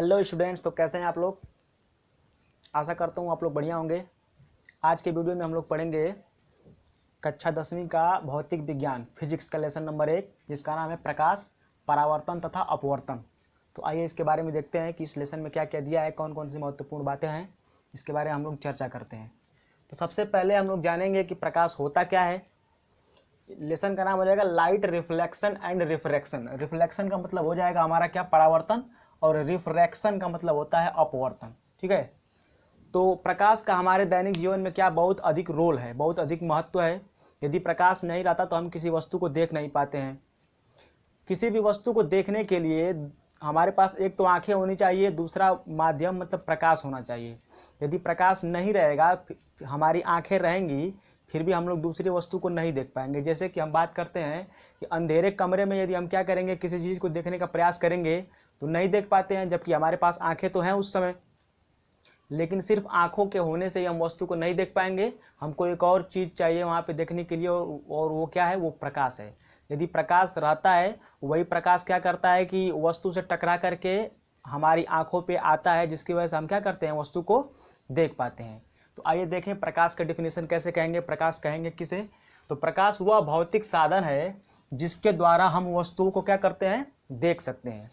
Hello students, तो कैसे हैं आप लोग। आशा करता हूँ आप लोग बढ़िया होंगे। आज के वीडियो में हम लोग पढ़ेंगे कक्षा 10वीं का भौतिक विज्ञान फिजिक्स का लेसन नंबर 1, जिसका नाम है प्रकाश, परावर्तन तथा अपवर्तन। तो आइए इसके बारे में देखते हैं कि इस लेसन में क्या क्या दिया है, कौन कौन सी महत्वपूर्ण बातें हैं, इसके बारे में हम लोग चर्चा करते हैं। तो सबसे पहले हम लोग जानेंगे कि प्रकाश होता क्या है। लेसन का नाम हो जाएगा light reflection and refraction. Reflection का मतलब हो जाएगा हमारा क्या, परावर्तन, और रिफ्रैक्शन का मतलब होता है अपवर्तन। ठीक है। तो प्रकाश का हमारे दैनिक जीवन में क्या बहुत अधिक रोल है, बहुत अधिक महत्व है। यदि प्रकाश नहीं रहता तो हम किसी वस्तु को देख नहीं पाते हैं। किसी भी वस्तु को देखने के लिए हमारे पास एक तो आंखें होनी चाहिए, दूसरा माध्यम मतलब प्रकाश होना चाहिए। यदि प्रकाश नहीं रहेगा, हमारी आंखें रहेंगी, फिर भी हम लोग दूसरी वस्तु को नहीं देख पाएंगे। जैसे कि हम बात करते हैं कि अंधेरे कमरे में यदि हम क्या करेंगे, किसी चीज़ को देखने का प्रयास करेंगे तो नहीं देख पाते हैं, जबकि हमारे पास आंखें तो हैं उस समय। लेकिन सिर्फ आंखों के होने से ही हम वस्तु को नहीं देख पाएंगे, हमको एक और चीज़ चाहिए वहाँ पे देखने के लिए, और वो क्या है, वो प्रकाश है। यदि प्रकाश रहता है, वही प्रकाश क्या करता है कि वस्तु से टकरा करके हमारी आंखों पे आता है, जिसकी वजह से हम क्या करते हैं, वस्तु को देख पाते हैं। तो आइए देखें प्रकाश का डिफिनेशन कैसे कहेंगे। प्रकाश कहेंगे किसे, तो प्रकाश वह भौतिक साधन है जिसके द्वारा हम वस्तुओं को क्या करते हैं, देख सकते हैं।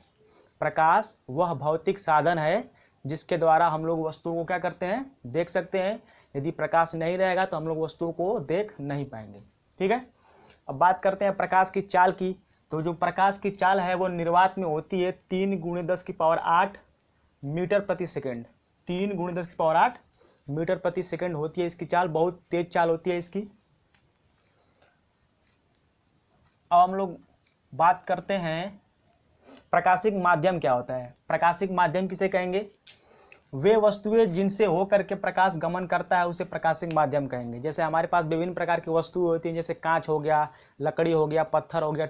प्रकाश वह भौतिक साधन है जिसके द्वारा हम लोग वस्तुओं को क्या करते हैं, देख सकते हैं। यदि प्रकाश नहीं रहेगा तो हम लोग वस्तुओं को देख नहीं पाएंगे। ठीक है। अब बात करते हैं प्रकाश की चाल की। तो जो प्रकाश की चाल है वो निर्वात में होती है 3 × 10⁸ मीटर प्रति सेकेंड। 3 × 10⁸ मीटर प्रति सेकेंड होती है इसकी चाल, बहुत तेज चाल होती है इसकी। अब हम लोग बात करते हैं प्रकाशिक माध्यम क्या होता है। प्रकाशिक माध्यम किसे कहेंगे, वे वस्तुएं जिनसे होकर के प्रकाश गमन करता है उसे प्रकाशिक माध्यम कहेंगे। जैसे हमारे पास विभिन्न प्रकार की वस्तुएं होती हैं, जैसे कांच हो गया, लकड़ी हो गया, पत्थर हो गया,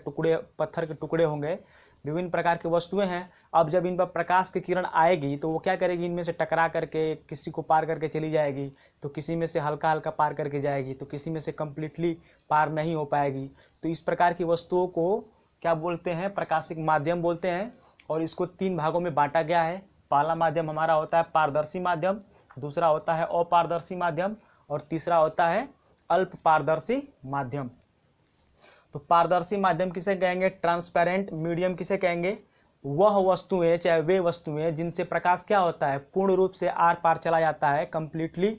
पत्थर के टुकड़े होंगे, विभिन्न प्रकार की वस्तुएं हैं। अब जब इन पर प्रकाश की किरण आएगी तो वो क्या करेगी, इनमें से टकरा करके किसी को पार करके चली जाएगी। तो किसी में से हल्का हल्का पार करके जाएगी, तो किसी में से कंप्लीटली पार नहीं हो पाएगी। तो इस प्रकार की वस्तुओं को क्या बोलते हैं, प्रकाशिक माध्यम बोलते हैं। और इसको 3 भागों में बांटा गया है। पहला माध्यम हमारा होता है पारदर्शी माध्यम, दूसरा होता है अपारदर्शी माध्यम, और तीसरा होता है अल्प पारदर्शी माध्यम। तो पारदर्शी माध्यम किसे कहेंगे, ट्रांसपेरेंट मीडियम किसे कहेंगे, वह वस्तुएं, चाहे वे वस्तुएं जिनसे प्रकाश क्या होता है, पूर्ण रूप से आर पार चला जाता है, कंप्लीटली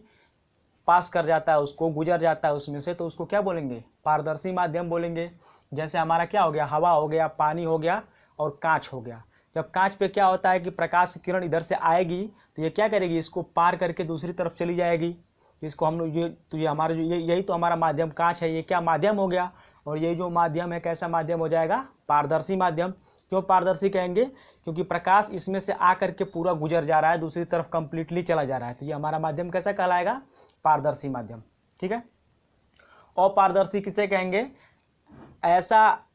पास कर जाता है, उसको गुजर जाता है उसमें से, तो उसको क्या बोलेंगे, पारदर्शी माध्यम बोलेंगे। जैसे हमारा क्या हो गया, हवा हो गया, पानी हो गया और कांच हो गया। जब कांच पे क्या होता है कि प्रकाश की किरण इधर से आएगी तो ये क्या करेगी, इसको पार करके दूसरी तरफ चली जाएगी। इसको हम लोग ये हमारा जो यही तो हमारा माध्यम कांच है, ये क्या माध्यम हो गया। और ये जो माध्यम है कैसा माध्यम हो जाएगा, पारदर्शी माध्यम। क्यों पारदर्शी कहेंगे, क्योंकि प्रकाश इसमें से आ करके पूरा गुजर जा रहा है, दूसरी तरफ कंप्लीटली चला जा रहा है। तो ये हमारा माध्यम कैसा कहलाएगा, पारदर्शी माध्यम। ठीक है। अपारदर्शी किसे कहेंगे,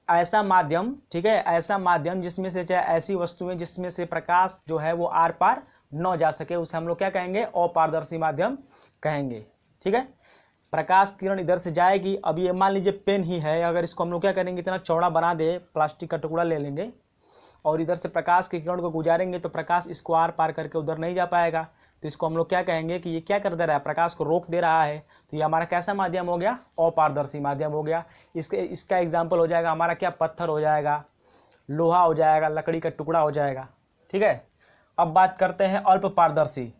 ऐसा माध्यम, ठीक है, ऐसा माध्यम जिसमें से, चाहे ऐसी वस्तुएं जिसमें से प्रकाश जो है वो आर पार न जा सके, उसे हम लोग क्या कहेंगे, अपारदर्शी माध्यम कहेंगे। ठीक है। प्रकाश किरण इधर से जाएगी। अब ये मान लीजिए पेन ही है, अगर इसको हम लोग क्या करेंगे, इतना चौड़ा बना दे, प्लास्टिक का टुकड़ा ले लेंगे और इधर से प्रकाश की किरण को गुजारेंगे तो प्रकाश इसको आर पार करके उधर नहीं जा पाएगा। तो इसको हम लोग क्या कहेंगे कि ये क्या कर दे रहा है, प्रकाश को रोक दे रहा है। तो ये हमारा कैसा माध्यम हो गया, अपारदर्शी माध्यम हो गया। इसका एग्जाम्पल हो जाएगा हमारा क्या, पत्थर हो जाएगा, लोहा हो जाएगा, लकड़ी का टुकड़ा हो जाएगा। ठीक है। अब बात करते हैं अल्प पारदर्शी।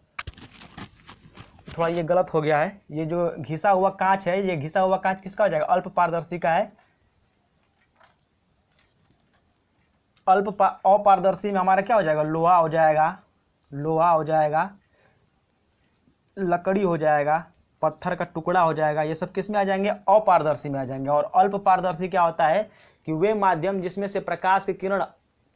थोड़ा ये गलत हो गया है, ये जो घिसा हुआ कांच है, ये घिसा हुआ कांच किसका हो जाएगा, अल्प पारदर्शी का है। अपारदर्शी में हमारा क्या हो जाएगा, लोहा हो जाएगा, लकड़ी हो जाएगा, पत्थर का टुकड़ा हो जाएगा। ये सब किस में आ जाएंगे, अपारदर्शी में आ जाएंगे। और अल्प पारदर्शी क्या होता है कि वे माध्यम जिसमें से प्रकाश की किरण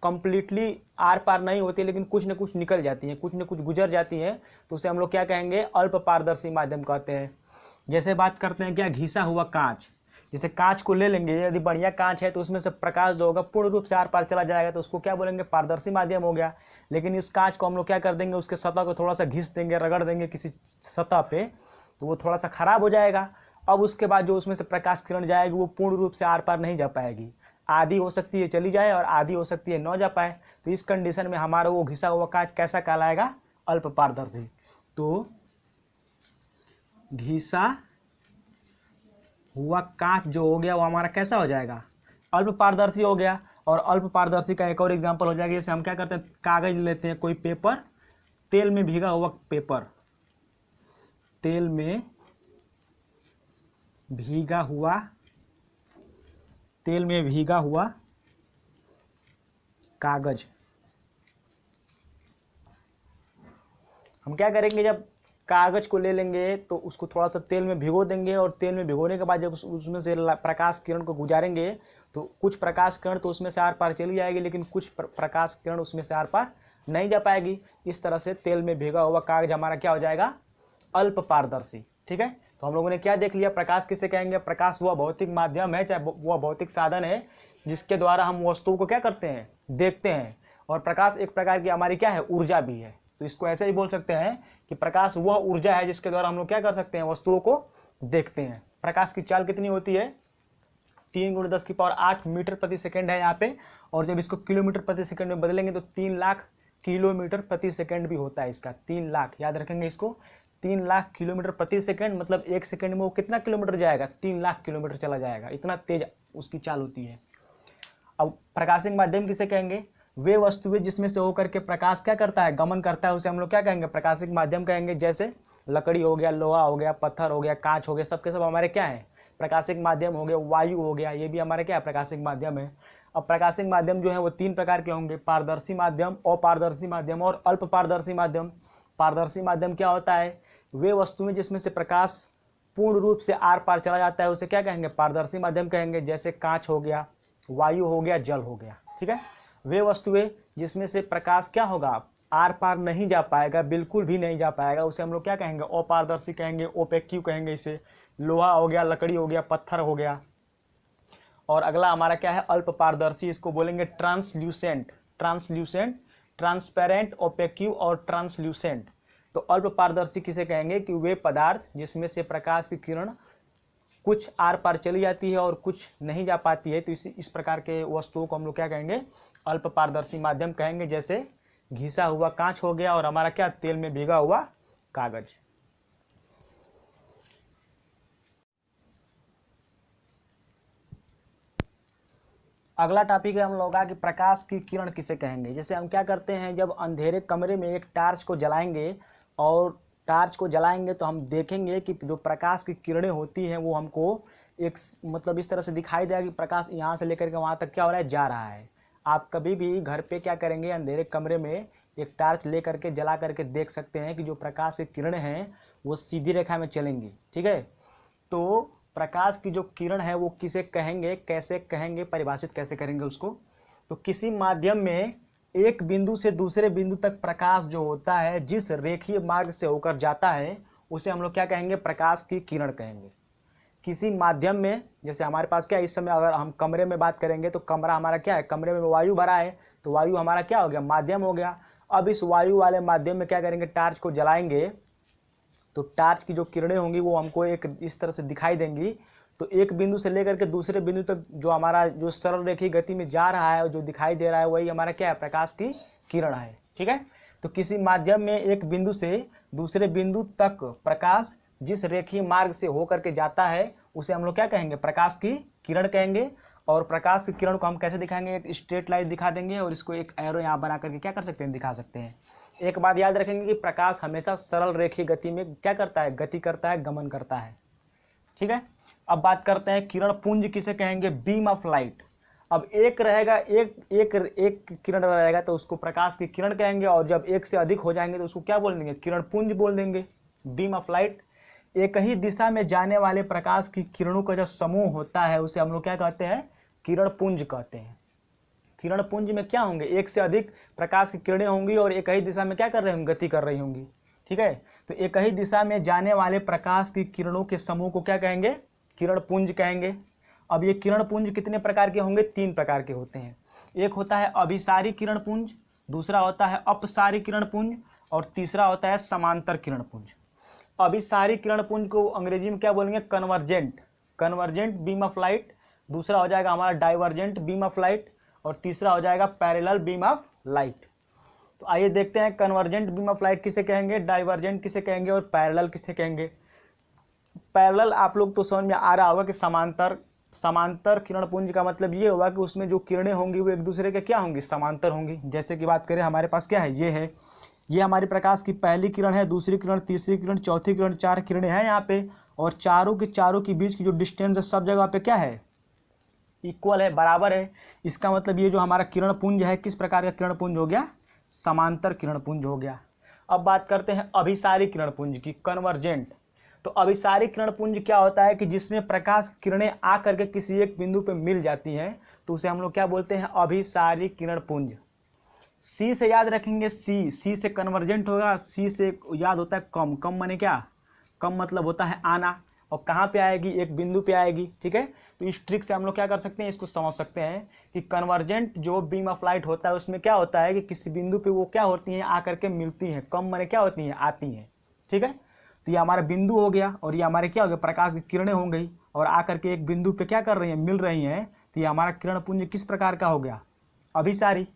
कंप्लीटली आर पार नहीं होती, लेकिन कुछ न कुछ निकल जाती है, कुछ न कुछ गुजर जाती है, तो उसे हम लोग क्या कहेंगे, अल्प पारदर्शी माध्यम कहते हैं। जैसे बात करते हैं क्या, घिसा हुआ कांच। जैसे कांच को ले लेंगे, यदि बढ़िया कांच है तो उसमें से प्रकाश जो होगा पूर्ण रूप से आर पार चला जाएगा, तो उसको क्या बोलेंगे, पारदर्शी माध्यम हो गया। लेकिन इस कांच को हम लोग क्या कर देंगे, उसके सतह को थोड़ा सा घिस देंगे, रगड़ देंगे किसी सतह पे, तो वो थोड़ा सा खराब हो जाएगा। अब उसके बाद जो उसमें से प्रकाश किरण जाएगी वो पूर्ण रूप से आर पार नहीं जा पाएगी। आधी हो सकती है चली जाए और आधी हो सकती है न जा पाए। तो इस कंडीशन में हमारा वो घिसा हुआ कांच कैसा कहलाएगा? अल्प पारदर्शी। तो घिसा हुआ कांच जो हो गया वो हमारा कैसा हो जाएगा? अल्प पारदर्शी हो गया। और अल्प पारदर्शी का एक और एग्जांपल हो जाएगा, जैसे हम क्या करते हैं, कागज लेते हैं, कोई पेपर, तेल में भीगा हुआ पेपर, तेल में भीगा हुआ, तेल में भीगा हुआ कागज। हम क्या करेंगे, जब कागज को ले लेंगे तो उसको थोड़ा सा तेल में भिगो देंगे, और तेल में भिगोने के बाद जब उसमें से प्रकाश किरण को गुजारेंगे तो कुछ प्रकाश किरण तो उसमें से आर पार चली जाएगी, लेकिन कुछ प्रकाश किरण उसमें से आर पार नहीं जा पाएगी। इस तरह से तेल में भीगा हुआ कागज हमारा क्या हो जाएगा? अल्प पारदर्शी। ठीक है, तो हम लोगों ने क्या देख लिया? प्रकाश किसे कहेंगे? प्रकाश वह भौतिक माध्यम है, चाहे वह भौतिक साधन है जिसके द्वारा हम वस्तुओं को क्या करते हैं? देखते हैं। और प्रकाश एक प्रकार की हमारी क्या है? ऊर्जा भी है। तो इसको ऐसे ही बोल सकते हैं कि प्रकाश वह ऊर्जा है जिसके द्वारा हम लोग क्या कर सकते हैं? वस्तुओं को देखते हैं। प्रकाश की चाल कितनी होती है? 3 × 10⁸ मीटर प्रति सेकंड है यहाँ पे, और जब इसको किलोमीटर प्रति सेकंड में बदलेंगे तो 3 लाख किलोमीटर प्रति सेकंड भी होता है इसका। 3 लाख, याद रखेंगे इसको, 3 लाख किलोमीटर प्रति सेकंड, मतलब 1 सेकंड में वो कितना किलोमीटर जाएगा? 3 लाख किलोमीटर चला जाएगा, इतना तेज उसकी चाल होती है। अब प्रकाशिक माध्यम किसे कहेंगे? वे वस्तुएं जिसमें से होकर के प्रकाश क्या करता है? गमन करता है, उसे हम लोग क्या कहेंगे? प्रकाशिक माध्यम कहेंगे। जैसे लकड़ी हो गया, लोहा हो गया, पत्थर हो गया, कांच हो गया, सबके सब हमारे क्या है? प्रकाशिक माध्यम हो गया। वायु हो गया, ये भी हमारे क्या है? प्रकाशिक माध्यम है। अब प्रकाशिक माध्यम जो है वो 3 प्रकार के होंगे: पारदर्शी माध्यम, अपारदर्शी माध्यम और अल्प पारदर्शी माध्यम। पारदर्शी माध्यम क्या होता है? वे वस्तुएं जिसमें से प्रकाश पूर्ण रूप से आर पार चला जाता है, उसे क्या कहेंगे? पारदर्शी माध्यम कहेंगे। जैसे कांच हो गया, वायु हो गया, जल हो गया। ठीक है, वे वस्तुएं जिसमें से प्रकाश क्या होगा? आर पार नहीं जा पाएगा, बिल्कुल भी नहीं जा पाएगा, उसे हम लोग क्या कहेंगे? अपारदर्शी कहेंगे, ओपेक्यू कहेंगे इसे। लोहा हो गया, लकड़ी हो गया, पत्थर हो गया। और अगला हमारा क्या है? अल्प पारदर्शी, इसको बोलेंगे ट्रांसल्यूसेंट। ट्रांसल्यूसेंट, ट्रांसपेरेंट, ओपेक्यू और ट्रांसल्यूसेंट। तो अल्प पारदर्शी किसे कहेंगे? कि वे पदार्थ जिसमें से प्रकाश की किरण कुछ आर पार चली जाती है और कुछ नहीं जा पाती है, तो इस प्रकार के वस्तुओं को हम लोग क्या कहेंगे? अल्प पारदर्शी माध्यम कहेंगे। जैसे घिसा हुआ कांच हो गया, और हमारा क्या? तेल में भीगा हुआ कागज। अगला टॉपिक है हम लोग का कि प्रकाश की किरण किसे कहेंगे। जैसे हम क्या करते हैं, जब अंधेरे कमरे में एक टार्च को जलाएंगे, और टार्च को जलाएंगे तो हम देखेंगे कि जो प्रकाश की किरणें होती हैं वो हमको एक मतलब इस तरह से दिखाई देगा कि प्रकाश यहाँ से लेकर के वहाँ तक क्या हो रहा है? जा रहा है। आप कभी भी घर पे क्या करेंगे, अंधेरे कमरे में एक टार्च ले करके जला करके देख सकते हैं कि जो प्रकाश की किरणें हैं वो सीधी रेखा में चलेंगी। ठीक है, तो प्रकाश की जो किरण है वो किसे कहेंगे, कैसे कहेंगे, परिभाषित कैसे करेंगे उसको? तो किसी माध्यम में एक बिंदु से दूसरे बिंदु तक प्रकाश जो होता है, जिस रेखीय मार्ग से होकर जाता है, उसे हम लोग क्या कहेंगे? प्रकाश की किरण कहेंगे। किसी माध्यम में, जैसे हमारे पास क्या, इस समय अगर हम कमरे में बात करेंगे तो कमरा हमारा क्या है? कमरे में वायु भरा है, तो वायु हमारा क्या हो गया? माध्यम हो गया। अब इस वायु वाले माध्यम में क्या करेंगे? टार्च को जलाएंगे, तो टार्च की जो किरणें होंगी वो हमको एक इस तरह से दिखाई देंगी। तो एक बिंदु से लेकर के दूसरे बिंदु तक जो हमारा जो सरल रेखीय गति में जा रहा है और जो दिखाई दे रहा है, वही हमारा क्या है? प्रकाश की किरण है। ठीक है, तो किसी माध्यम में एक बिंदु से दूसरे बिंदु तक प्रकाश जिस रेखीय मार्ग से होकर के जाता है, उसे हम लोग क्या कहेंगे? प्रकाश की किरण कहेंगे। और प्रकाश की किरण को हम कैसे दिखाएंगे? एक स्ट्रेट लाइन दिखा देंगे, और इसको एक एरो यहाँ बना करके क्या कर सकते हैं? दिखा सकते हैं। एक बात याद रखेंगे कि प्रकाश हमेशा सरल रेखीय गति में क्या करता है? गति करता है, गमन करता है। ठीक है, अब बात करते हैं किरण पुंज किसे कहेंगे? Beam of light. अब एक रहेगा, एक किरण रहेगा तो उसको प्रकाश की किरण कहेंगे, और जब एक से अधिक हो जाएंगे तो उसको क्या बोल देंगे? किरण पुंज बोल देंगे। बीम ऑफ लाइट, एक ही दिशा में जाने वाले प्रकाश की किरणों का जो समूह होता है उसे हम लोग क्या कहते हैं? किरण पुंज कहते हैं। किरण पुंज में क्या होंगे? एक से अधिक प्रकाश की किरणें होंगी और एक ही दिशा में क्या कर रही होंगी? गति कर रही होंगी। ठीक है, तो एक ही दिशा में जाने वाले प्रकाश की किरणों के समूह को क्या कहेंगे? किरण पुंज कहेंगे। अब ये किरण पुंज कितने प्रकार के होंगे? 3 प्रकार के होते हैं। एक होता है अभिसारी किरण पुंज, दूसरा होता है अपसारी किरण पुंज, और तीसरा होता है समांतर किरण पुंज। अभिसारी किरण पुंज को अंग्रेजी में क्या बोलेंगे? Convergent. Convergent beam of light, दूसरा हो जाएगा हमारा डाइवर्जेंट बीम ऑफ लाइट, और तीसरा हो जाएगा पैरेलल बीम ऑफ लाइट। तो आइए देखते हैं कन्वर्जेंट बीम ऑफ लाइट किसे कहेंगे, डाइवर्जेंट किसे कहेंगे और पैरेलल किसे कहेंगे। पैरेलल आप लोग तो समझ में आ रहा होगा कि समांतर किरण पुंज का मतलब ये होगा कि उसमें जो किरणें होंगी वो एक दूसरे के क्या होंगी, समांतर होंगी। जैसे कि बात करें हमारे पास क्या है, ये हमारी प्रकाश की पहली किरण है, दूसरी किरण, तीसरी किरण, चौथी किरण, 4 किरणें हैं यहाँ पे, और चारों के बीच की जो डिस्टेंस है सब जगह पे क्या है, इक्वल है, बराबर है। इसका मतलब ये जो हमारा किरण पुंज है किस प्रकार का किरण पुंज हो गया, समांतर किरण पुंज हो गया। अब बात करते हैं अभिसारी किरण पुंज की, कन्वर्जेंट। तो अभिसारी किरण पुंज क्या होता है कि जिसमें प्रकाश किरणें आकर के किसी एक बिंदु पे मिल जाती हैं, तो उसे हम लोग क्या बोलते हैं, अभिसारी किरण पुंज। सी से याद रखेंगे, सी से कन्वर्जेंट होगा, सी से याद होता है कम, कम माने क्या, कम मतलब होता है आना, और कहाँ पे आएगी, एक बिंदु पे आएगी। ठीक है, तो इस ट्रिक से हम लोग क्या कर सकते हैं, इसको समझ सकते हैं कि कन्वर्जेंट जो बीम ऑफ लाइट होता है उसमें क्या होता है कि किसी बिंदु पे वो क्या होती हैं, आकर के मिलती हैं। कम माने क्या होती हैं, आती हैं। ठीक है, तो ये हमारा बिंदु हो गया, और ये हमारे क्या हो गया, प्रकाश की किरणें हो गई, और आकर के एक बिंदु पे क्या कर रही हैं, मिल रही हैं। तो ये हमारा किरण पुंज किस प्रकार का हो गया, अभिसारी।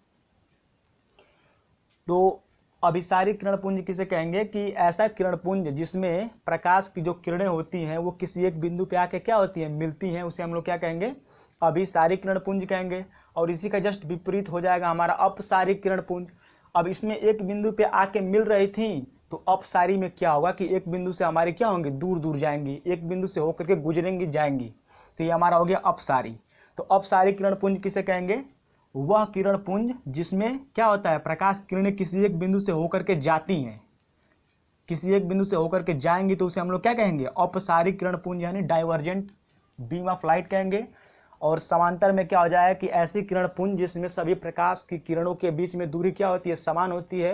तो अभिसारी किरण पुंज किसे कहेंगे कि ऐसा किरण पुंज जिसमें प्रकाश की जो किरणें होती हैं वो किसी एक बिंदु पे आके क्या होती हैं, मिलती हैं, उसे हम लोग क्या कहेंगे, अभिसारी किरण पुंज कहेंगे। और इसी का जस्ट विपरीत हो जाएगा हमारा अपसारी किरण पुंज। अब इसमें एक बिंदु पे आके मिल रही थी, तो अपसारी में क्या होगा कि एक बिंदु से हमारी क्या होंगी, दूर दूर जाएंगी, एक बिंदु से होकर के गुजरेंगी, जाएंगी। तो ये हमारा हो गया अपसारी। तो अपसारी किरण पुंज किसे कहेंगे, वह किरण पुंज जिसमें क्या होता है, प्रकाश किरणें किसी एक बिंदु से होकर के जाती हैं, किसी एक बिंदु से होकर के जाएंगी, तो उसे हम लोग क्या कहेंगे, अपसारी किरण पुंज यानी डाइवर्जेंट बीम ऑफ लाइट कहेंगे। और समांतर में क्या हो जाएगा कि ऐसी किरण पुंज जिसमें सभी प्रकाश की किरणों के बीच में दूरी क्या होती है, समान होती है,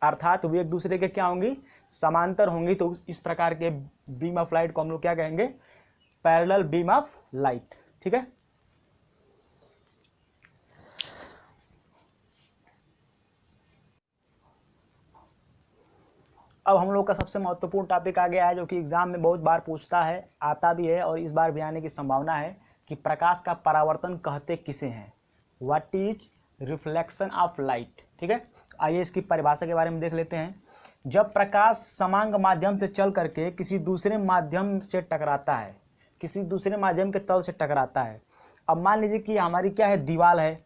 अर्थात वे एक दूसरे के क्या होंगी, समांतर होंगी। तो इस प्रकार के बीम ऑफ लाइट को हम लोग क्या कहेंगे, पैरेलल बीम ऑफ लाइट। ठीक है, अब हम लोग का सबसे महत्वपूर्ण टॉपिक आ गया है, जो कि एग्जाम में बहुत बार पूछता है, आता भी है और इस बार भी आने की संभावना है, कि प्रकाश का परावर्तन कहते किसे हैं, what is reflection of light. ठीक है, आइए इसकी परिभाषा के बारे में देख लेते हैं। जब प्रकाश समांग माध्यम से चल करके किसी दूसरे माध्यम से टकराता है, किसी दूसरे माध्यम के तल से टकराता है। अब मान लीजिए कि हमारी क्या है, दीवार है।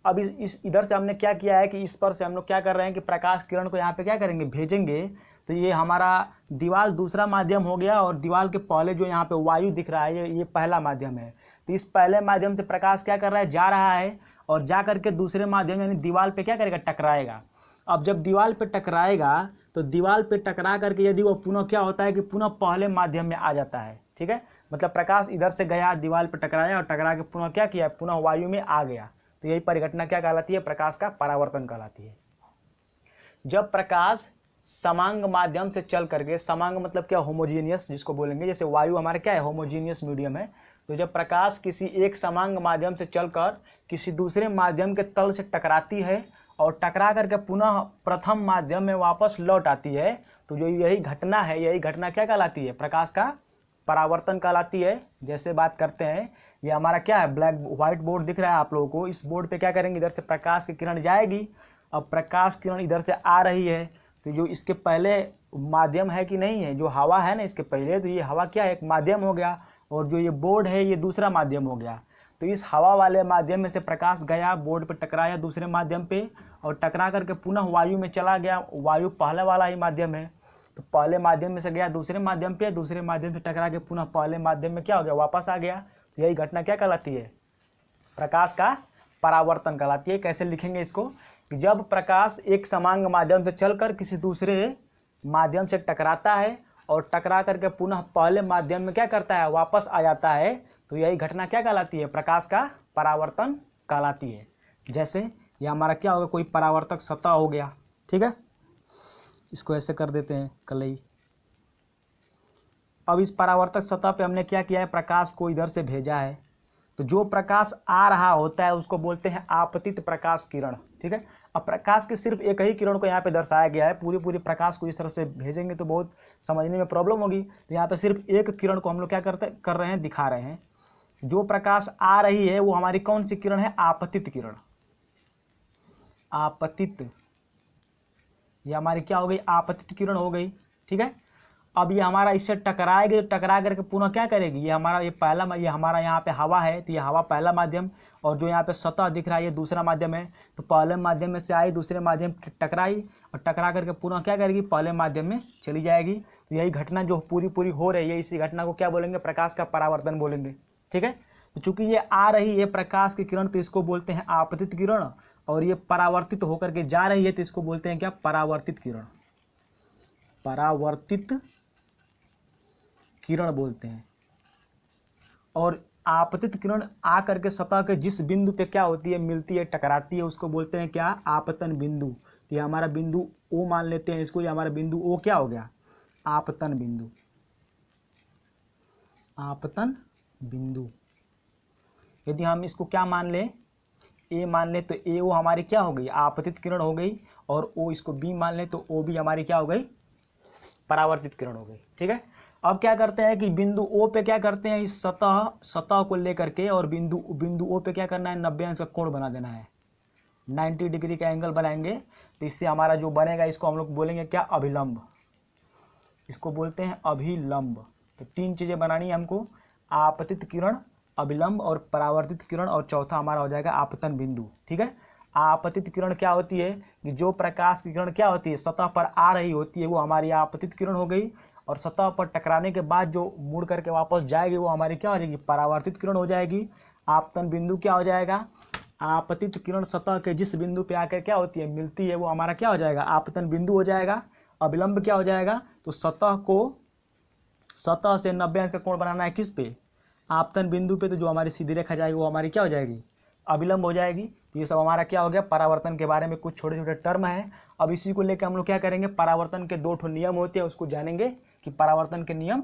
अब इस इधर से हमने क्या किया है कि इस पर से हम लोग क्या कर रहे हैं कि प्रकाश किरण को यहाँ पे क्या करेंगे, भेजेंगे। तो ये हमारा दीवार दूसरा माध्यम हो गया, और दीवार के पहले जो यहाँ पे वायु दिख रहा है ये पहला माध्यम है। तो इस पहले माध्यम से प्रकाश क्या कर रहा है, जा रहा है, और जा करके दूसरे माध्यम यानी दीवार पे क्या करेगा, टकराएगा। अब जब दीवार पे टकराएगा तो दीवार पे टकरा करके यदि वो पुनः क्या होता है कि पुनः पहले माध्यम में आ जाता है। ठीक है, मतलब प्रकाश इधर से गया, दीवार पे टकराया, और टकरा के पुनः क्या किया, पुनः वायु में आ गया। तो यही परिघटना क्या कहलाती है, प्रकाश का परावर्तन कहलाती है। जब प्रकाश समांग माध्यम से चल करके, समांग मतलब क्या, होमोजीनियस जिसको बोलेंगे, जैसे वायु हमारा क्या है, होमोजीनियस मीडियम है। तो जब प्रकाश किसी एक समांग माध्यम से चलकर किसी दूसरे माध्यम के तल से टकराती है और टकरा करके पुनः प्रथम माध्यम में वापस लौट आती है, तो जो यही घटना है, यही घटना क्या कहलाती है, प्रकाश का परावर्तन कहलाती है। जैसे बात करते हैं, ये हमारा क्या है, व्हाइट बोर्ड दिख रहा है आप लोगों को। इस बोर्ड पे क्या करेंगे, इधर से प्रकाश की किरण जाएगी। अब प्रकाश किरण इधर से आ रही है, तो जो इसके पहले माध्यम है कि नहीं है, जो हवा है ना इसके पहले, तो ये हवा क्या है, एक माध्यम हो गया, और जो ये बोर्ड है ये दूसरा माध्यम हो गया। तो इस हवा वाले माध्यम में से प्रकाश गया, बोर्ड पे टकराया दूसरे माध्यम पे, और टकरा करके पुनः वायु में चला गया। वायु पहले वाला ही माध्यम है, तो पहले माध्यम में से गया दूसरे माध्यम पे, दूसरे माध्यम से टकरा के पुनः पहले माध्यम में क्या हो गया, वापस आ गया। तो यही घटना क्या कहलाती है, प्रकाश का परावर्तन कहलाती है। कैसे लिखेंगे इसको, कि जब प्रकाश एक समांग माध्यम से चलकर किसी दूसरे माध्यम से टकराता है और टकरा करके पुनः पहले माध्यम में क्या करता है, वापस आ जाता है, तो यही घटना क्या कहलाती है, प्रकाश का परावर्तन कहलाती है। जैसे ये हमारा क्या होगा, कोई परावर्तक सतह हो गया। ठीक है, इसको ऐसे कर देते हैं कलई। अब इस परावर्तक सतह पे हमने क्या किया है, प्रकाश को इधर से भेजा है। तो जो प्रकाश आ रहा होता है उसको बोलते हैं आपतित प्रकाश किरण। ठीक है, अब प्रकाश की सिर्फ एक ही किरण को यहाँ पे दर्शाया गया है। पूरी प्रकाश को इस तरह से भेजेंगे तो बहुत समझने में प्रॉब्लम होगी। तो यहाँ पे सिर्फ एक किरण को हम लोग क्या कर रहे हैं, दिखा रहे हैं। जो प्रकाश आ रही है वो हमारी कौन सी किरण है? आपतित किरण। आपतित, ये हमारी क्या हो गई? आपतित किरण हो गई। ठीक है, अब ये हमारा इससे टकराएगी, तो टकरा करके पुनः क्या करेगी? ये हमारा ये पहला, ये हमारा यहाँ पे हवा है, तो ये हवा पहला माध्यम, और जो यहाँ पे सतह दिख रहा है ये दूसरा माध्यम है। तो पहले माध्यम में से आई, दूसरे माध्यम टकराई, और टकरा करके पुनः क्या करेगी? पहले माध्यम में चली जाएगी। तो यही घटना जो पूरी हो रही है, इसी घटना को क्या बोलेंगे? प्रकाश का परावर्तन बोलेंगे। ठीक है, तो चूंकि ये आ रही है प्रकाश की किरण, तो इसको बोलते हैं आपतित किरण, और ये परावर्तित होकर के जा रही है, तो इसको बोलते हैं क्या? परावर्तित किरण। परावर्तित किरण बोलते हैं। और आपतित किरण आकर के सतह के जिस बिंदु पे क्या होती है? मिलती है, टकराती है, उसको बोलते हैं क्या? आपतन बिंदु। तो ये हमारा बिंदु ओ मान लेते हैं इसको, ये हमारा बिंदु ओ क्या हो गया? आपतन बिंदु। आपतन बिंदु। यदि हम इसको क्या मान लें? ए मान ले, तो ए ओ हमारी क्या हो गई? आपतित किरण हो गई। और ओ इसको बी मान ले, तो ओ भी हमारी क्या हो गई? परावर्तित किरण हो गई। ठीक है, अब क्या करते हैं कि बिंदु ओ पे क्या करते हैं? इस सतह को लेकर के, और बिंदु ओ पे क्या करना है? 90 अंश का कोण बना देना है। 90 डिग्री का एंगल बनाएंगे, तो इससे हमारा जो बनेगा इसको हम लोग बोलेंगे क्या? अभिलंब। इसको बोलते हैं अभिलंब। तो 3 चीज़ें बनानी है हमको, आपतित किरण, अभिलंब और परावर्तित किरण, और चौथा हमारा हो जाएगा आपतन बिंदु। ठीक है, आपतित किरण क्या होती है? कि जो प्रकाश की किरण क्या होती है? सतह पर आ रही होती है, वो हमारी आपतित किरण हो गई। और सतह पर टकराने के बाद जो मुड़ करके वापस जाएगी, वो हमारी क्या हो जाएगी? परावर्तित किरण हो जाएगी। आपतन बिंदु क्या हो जाएगा? आपतित किरण सतह के जिस बिंदु पे आकर क्या होती है? मिलती है, वो हमारा क्या हो जाएगा? आपतन बिंदु हो जाएगा। अभिलंब क्या हो जाएगा? तो सतह से 90 अंश का कोण बनाना है किस पे? आपतन बिंदु पे। तो जो हमारी सीधी रेखा जाएगी वो हमारी क्या हो जाएगी? अभिलंब हो जाएगी। तो ये सब हमारा क्या हो गया? परावर्तन के बारे में कुछ छोटे छोटे टर्म है। अब इसी को लेकर हम लोग क्या करेंगे? परावर्तन के 2 नियम होते हैं, उसको जानेंगे कि परावर्तन के नियम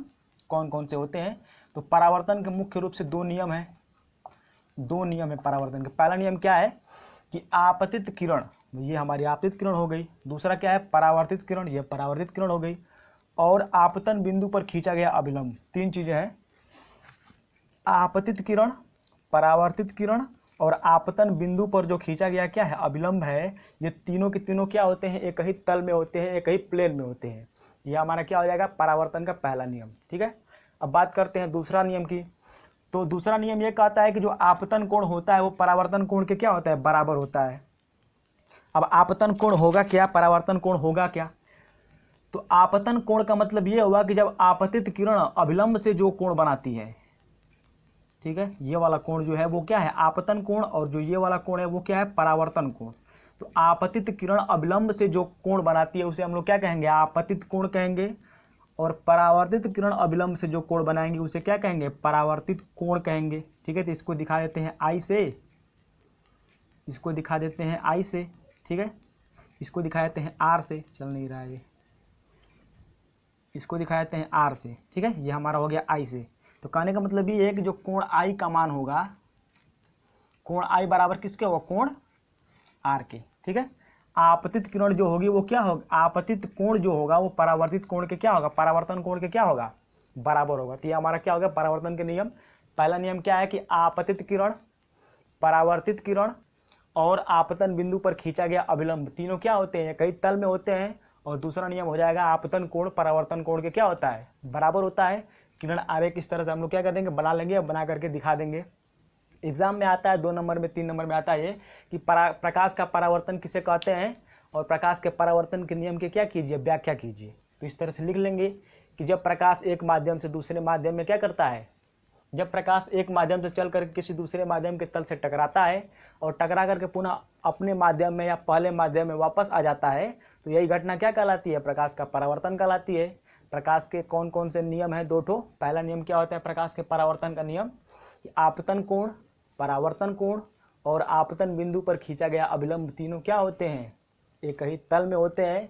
कौन कौन से होते हैं। तो परावर्तन के मुख्य रूप से 2 नियम है। 2 नियम है परावर्तन के। पहला नियम क्या है? कि आपतित किरण, ये हमारी आपतित किरण हो गई। दूसरा क्या है? परावर्तित किरण, ये परावर्तित किरण हो गई। और आपतन बिंदु पर खींचा गया अभिलंब। 3 चीजें हैं, आपतित किरण, परावर्तित किरण और आपतन बिंदु पर जो खींचा गया क्या है? अभिलंब है। ये तीनों के तीनों क्या होते हैं? एक ही तल में होते हैं, एक ही प्लेन में होते हैं। ये हमारा क्या हो जाएगा? परावर्तन का पहला नियम। ठीक है, अब बात करते हैं दूसरा नियम की। तो दूसरा नियम ये कहता है कि जो आपतन कोण होता है वो परावर्तन कोण के क्या होता है? बराबर होता है। अब आपतन कोण होगा क्या? परावर्तन कोण होगा क्या? तो आपतन कोण का मतलब ये हुआ कि जब आपतित किरण अभिलंब से जो कोण बनाती है, ठीक है, ये वाला कोण जो है वो क्या है? आपतन कोण, और जो ये वाला कोण है वो क्या है? परावर्तन कोण। तो आपतित किरण अभिलंब से जो कोण बनाती है उसे हम लोग क्या कहेंगे? आपतित कोण कहेंगे। और परावर्तित किरण अभिलंब से जो कोण बनाएंगे उसे क्या कहेंगे? परावर्तित कोण कहेंगे। ठीक है, तो इसको दिखा देते हैं आई से, इसको दिखा देते हैं आई से। ठीक है, इसको दिखा देते हैं आर से, चल नहीं रहा है ये, इसको दिखा देते हैं आर से। ठीक है, ये हमारा हो गया आई से। तो कहने का मतलब ये है कि जो कोण आई का मान होगा, कोण आई बराबर किसके होगा? कोण आर के। ठीक है, आपतित किरण जो होगी वो क्या होगा? आपतित कोण जो होगा वो परावर्तित कोण के क्या होगा? परावर्तन कोण के क्या होगा? बराबर होगा। तो ये हमारा क्या हो गया? परावर्तन के नियम। पहला नियम क्या है? कि आपतित किरण, परावर्तित किरण और आपतन बिंदु पर खींचा गया अभिलंब, तीनों क्या होते हैं? कई तल में होते हैं। और दूसरा नियम हो जाएगा आपतन कोण परावर्तन कोण के क्या होता है? बराबर होता है। किरण आरेख इस तरह से हम लोग क्या कर देंगे? बना लेंगे, बना करके दिखा देंगे। एग्जाम में आता है 2 नंबर में, 3 नंबर में आता है ये कि प्रकाश का परावर्तन किसे कहते हैं, और प्रकाश के परावर्तन के नियम की क्या कीजिए? व्याख्या कीजिए। तो इस तरह से लिख लेंगे कि जब प्रकाश एक माध्यम से दूसरे माध्यम में क्या करता है? जब प्रकाश एक माध्यम से चल कर किसी दूसरे माध्यम के तल से टकराता है और टकरा करके पुनः अपने माध्यम में या पहले माध्यम में वापस आ जाता है, तो यही घटना क्या कहलाती है? प्रकाश का परावर्तन कहलाती है। प्रकाश के कौन कौन से नियम हैं? 2 ठो। पहला नियम क्या होता है प्रकाश के परावर्तन का नियम? कि आपतन कोण, परावर्तन कोण और आपतन बिंदु पर खींचा गया अभिलंब, तीनों क्या होते हैं? एक ही तल में होते हैं।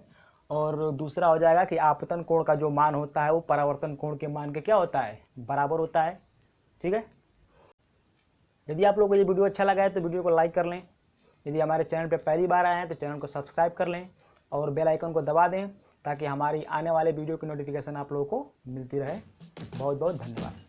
और दूसरा हो जाएगा कि आपतन कोण का जो मान होता है वो परावर्तन कोण के मान के क्या होता है? बराबर होता है। ठीक है, यदि आप लोगों को ये वीडियो अच्छा लगा है तो वीडियो को लाइक कर लें। यदि हमारे चैनल पर पहली बार आए हैं तो चैनल को सब्सक्राइब कर लें और बेल आइकन को दबा दें, ताकि हमारी आने वाले वीडियो की नोटिफिकेशन आप लोगों को मिलती रहे। बहुत बहुत धन्यवाद।